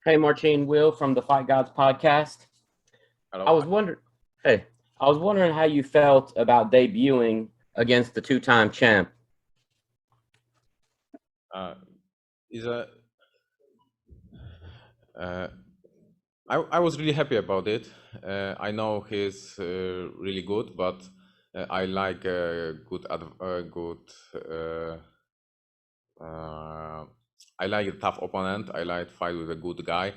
Hey, Marcin, Will from the Fight Gods podcast. Hello. I was wondering how you felt about debuting against the two-time champ. I was really happy about it. I know he's really good, but I like I like a tough opponent. I like to fight with a good guy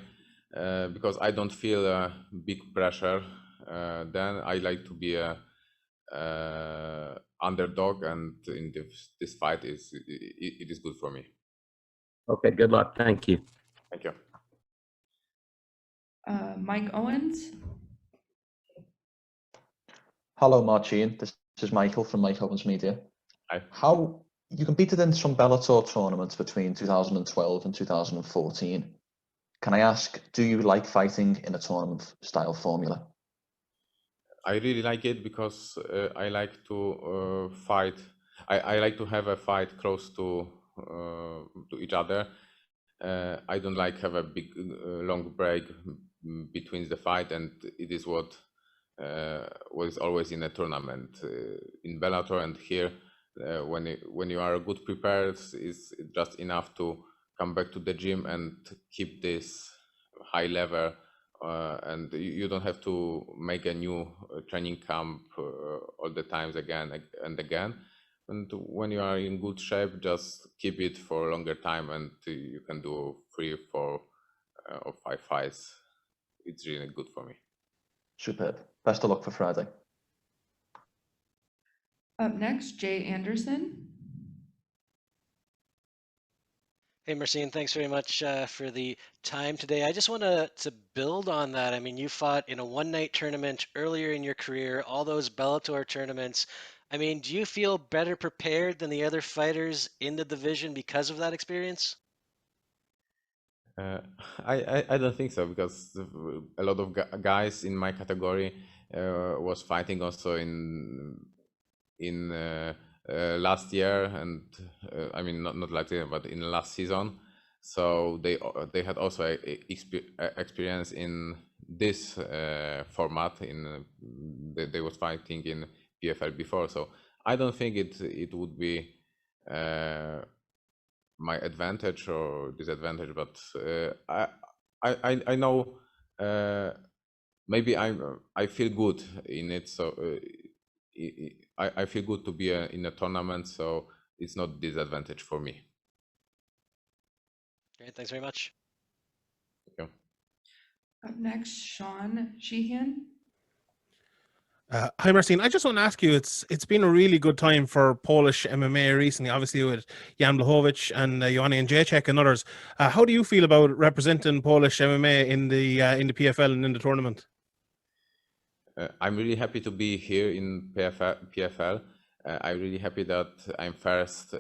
because I don't feel big pressure. Then I like to be a underdog, and in this fight it is good for me. Okay, good luck. Thank you. Thank you. Mike Owens. Hello, Marcin. This is Michael from Mike Owens Media. Hi. How you competed in some Bellator tournaments between 2012 and 2014. Can I ask, do you like fighting in a tournament style formula? I really like it because I like to fight. I like to have a fight close to each other. I don't like have a big long break between the fight, and it is what was always in a tournament in Bellator and here. When you are good prepared, it's just enough to come back to the gym and keep this high level. And you don't have to make a new training camp all the times again and again. And when you are in good shape, just keep it for a longer time, and you can do 3, 4, or 5 fights. It's really good for me. Superb. Best of luck for Friday. Up next, Jay Anderson. Hey, Marcin, thanks very much for the time today. I just want to build on that. I mean, you fought in a one-night tournament earlier in your career, all those Bellator tournaments. I mean, do you feel better prepared than the other fighters in the division because of that experience? I don't think so, because a lot of guys in my category was fighting also in last year, and I mean not last year, but in last season. So they had also experience in this format. They was fighting in PFL before, so I don't think it would be my advantage or disadvantage. But I know maybe I feel good in it, so I feel good to be in a tournament, so it's not disadvantage for me. Great, thanks very much. Thank you. Up next, Sean Sheehan. Hi, Marcin. I just want to ask you, it's been a really good time for Polish MMA recently, obviously with Jan Blachowicz and Joanna Jędrzejczyk and others. How do you feel about representing Polish MMA in the PFL and in the tournament? I'm really happy to be here in PFL. I'm really happy that I'm first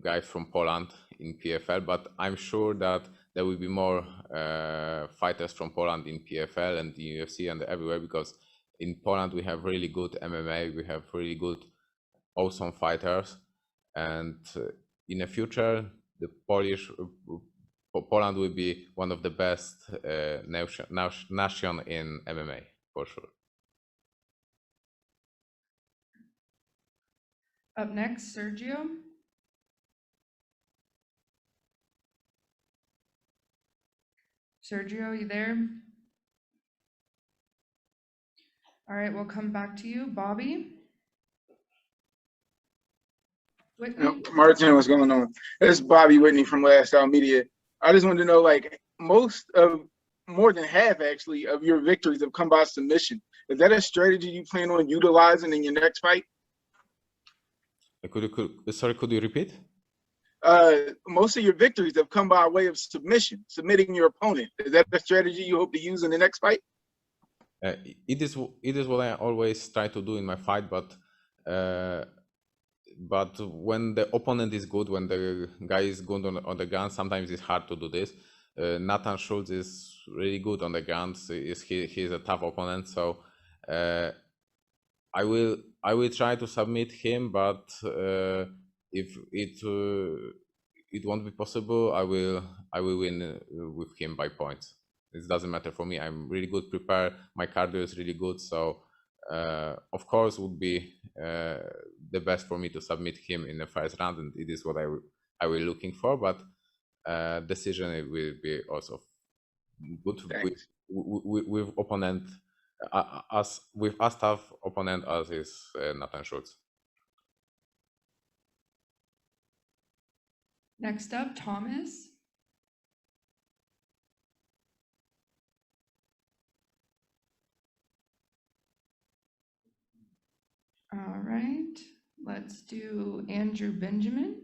guy from Poland in PFL, but I'm sure that there will be more fighters from Poland in PFL and the UFC and everywhere, because in Poland we have really good MMA, we have really good, awesome fighters, and in the future the Poland will be one of the best nation in MMA for sure. Up next, Sergio. Sergio, you there? All right, we'll come back to you. Bobby? Whitney? Martin, what's going on? This is Bobby Whitney from Last Out Media. I just wanted to know, like, more than half actually of your victories have come by submission. Is that a strategy you plan on utilizing in your next fight? Could you repeat? Most of your victories have come by way of submitting your opponent. Is that a strategy you hope to use in the next fight? It is what I always try to do in my fight, but when the opponent is good, when the guy is good on the ground, sometimes it's hard to do this. Nathan Schultz is really good on the ground. He's a tough opponent, so I will try to submit him, but if it won't be possible, I will win with him by points. it doesn't matter for me. I'm really good prepared. My cardio is really good. So of course would be the best for me to submit him in the first round, and it is what I will looking for. But decision it will be also good with opponent with us tough opponent as is Nathan Schultz. Next up, Thomas. All right, let's do Andrew Benjamin.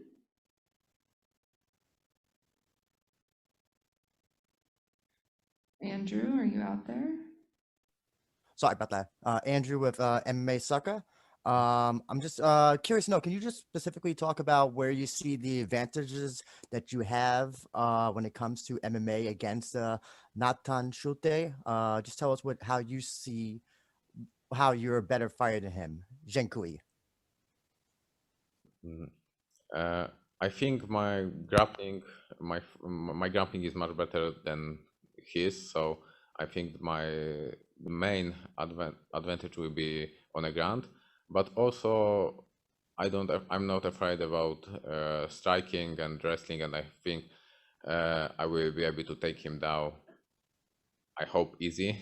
Andrew, are you out there? Sorry about that. Andrew with MMA Sucker. I'm just curious to know, can you just specifically talk about where you see the advantages that you have when it comes to MMA against Nathan Schulte? Just tell us how you see how you're a better fighter than him. Jenkui. I think my grappling is much better than his, so I think my main advantage will be on the ground. But also, I'm not afraid about striking and wrestling, and I think I will be able to take him down. I hope easy,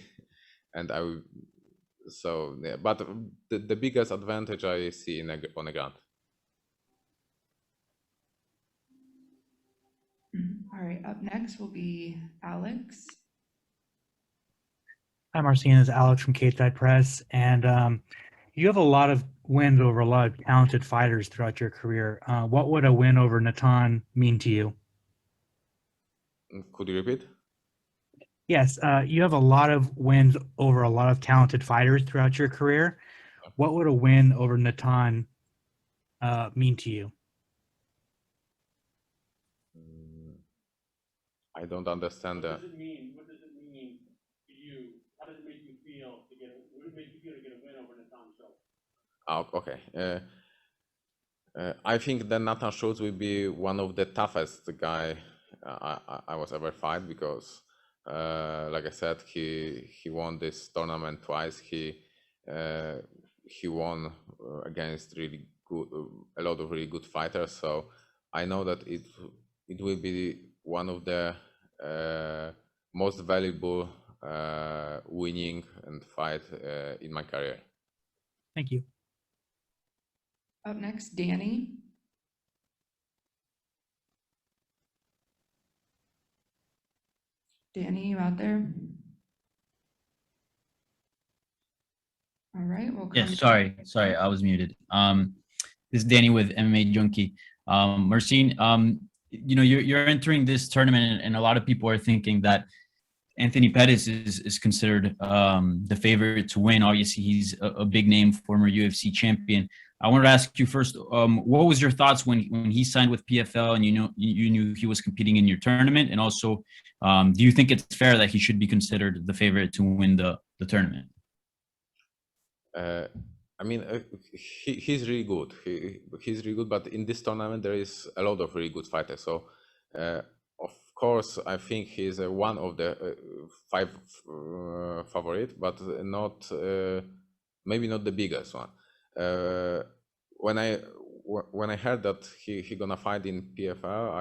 and I will. So, yeah, but the biggest advantage I see on the ground. All right, up next will be Alex. Hi, Marcin. It's Alex from Cage Side Press, and you have a lot of wins over a lot of talented fighters throughout your career. What would a win over Natan mean to you? Could you repeat? Yes, you have a lot of wins over a lot of talented fighters throughout your career. What would a win over Natan mean to you? I don't understand that. What does it mean? What does it mean to you? How does it make you feel to get? What does it make you feel to get a win over Nathan Schultz? Oh, okay. I think that Nathan Schultz will be one of the toughest guy I was ever fight, because, like I said, he won this tournament twice. He won against really good, a lot of really good fighters. So I know that it will be one of the most valuable winning and fight in my career. Thank you. Up next, Danny. Danny, you out there? All right, we'll come. Yes, sorry, I was muted. This is Danny with MMA Junkie. Marcin, you're entering this tournament, and a lot of people are thinking that Anthony Pettis is considered the favorite to win. Obviously, he's a big name, former UFC champion. I wanted to ask you first, what was your thoughts when he signed with PFL and you knew he was competing in your tournament? And also, do you think it's fair that he should be considered the favorite to win the tournament? I mean, he's really good. He's really good, but in this tournament there is a lot of really good fighters. So, of course, I think he's one of the 5 favorite, but not maybe not the biggest one. When I heard that he gonna fight in PFL,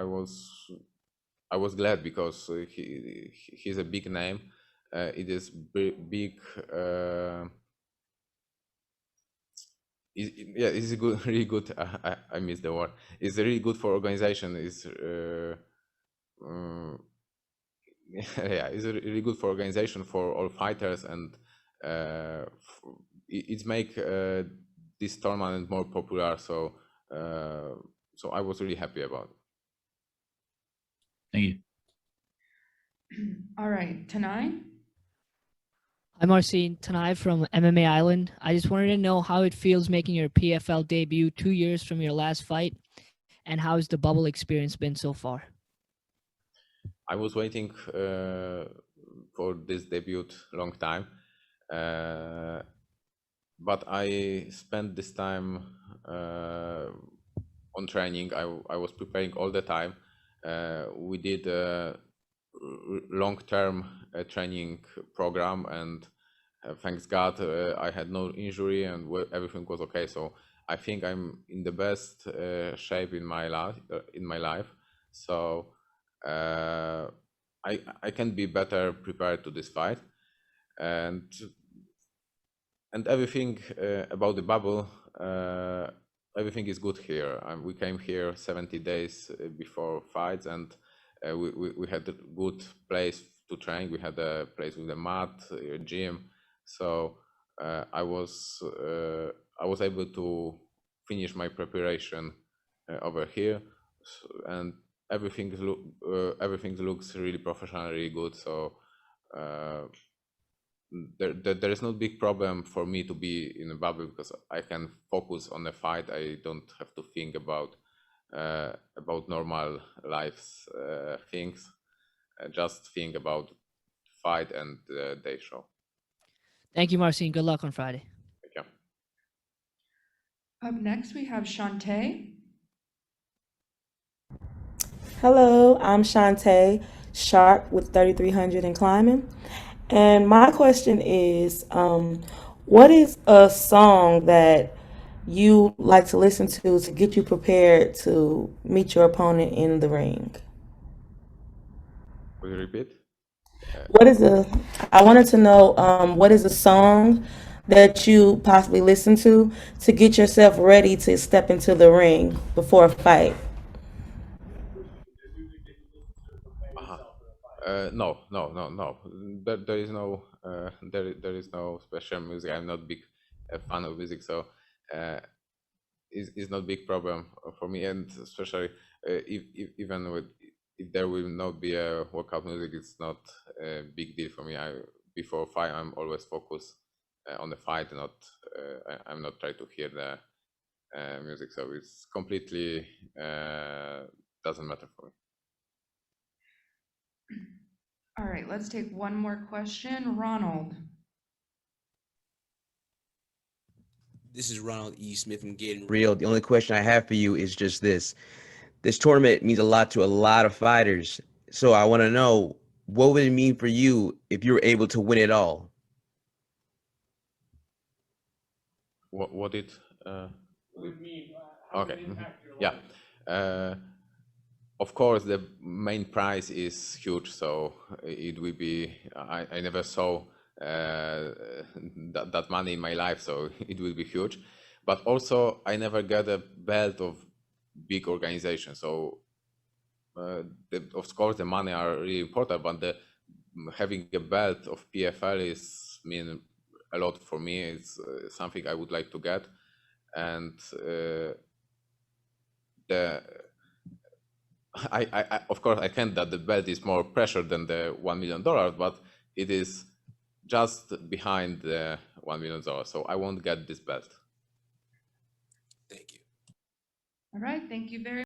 I was glad, because he's a big name. It is big. It's a good, really good. I missed the word. It's really good for organization. It's it's really good for organization, for all fighters, and it's make this tournament more popular. So I was really happy about it. Thank you. All right, Tanai. Hi, Marcin. Tanai from MMA Island. I just wanted to know how it feels making your PFL debut 2 years from your last fight, and how has the bubble experience been so far? I was waiting for this debut long time, but I spent this time on training. I was preparing all the time. We did long-term training program, and thanks God I had no injury and everything was okay. So I think I'm in the best shape in my life. So I can be better prepared to this fight, and everything about the bubble. Everything is good here. We came here 70 days before fights, and we had a good place to train. We had a place with a mat, a gym. So I was able to finish my preparation over here, and everything looks really professional, really good. So there is no big problem for me to be in a bubble because I can focus on the fight. I don't have to think about normal life things. Just think about fight and day show. Thank you, Marcin. Good luck on Friday. Thank you. Up next, we have Shantae. Hello, I'm Shantae Sharp with 3300 and climbing. And my question is, what is a song that you like to listen to get you prepared to meet your opponent in the ring? Will you repeat? I wanted to know, what is a song that you possibly listen to get yourself ready to step into the ring before a fight? No. There is no there is no special music. I'm not big fan of music, so it's not big problem for me. And especially even if there will not be a workout music, it's not a big deal for me. Before fight, I'm always focused on the fight. I'm not trying to hear the music, so it's completely doesn't matter for me. All right, let's take one more question. Ronald. This is Ronald E. Smith from Getting Real. The only question I have for you is just this. This tournament means a lot to a lot of fighters. So I want to know, what would it mean for you if you were able to win it all? What it would mean, how would okay. it impact your Yeah. life? Of course, the main prize is huge, so it will be. I never saw that money in my life, so it will be huge. But also, I never got a belt of big organization, so of course the money are really important. But having a belt of PFL is mean a lot for me. It's something I would like to get, and I of course I can't that the belt is more pressure than the $1 million, but it is just behind the $1 million. So I won't get this belt. Thank you. All right, thank you very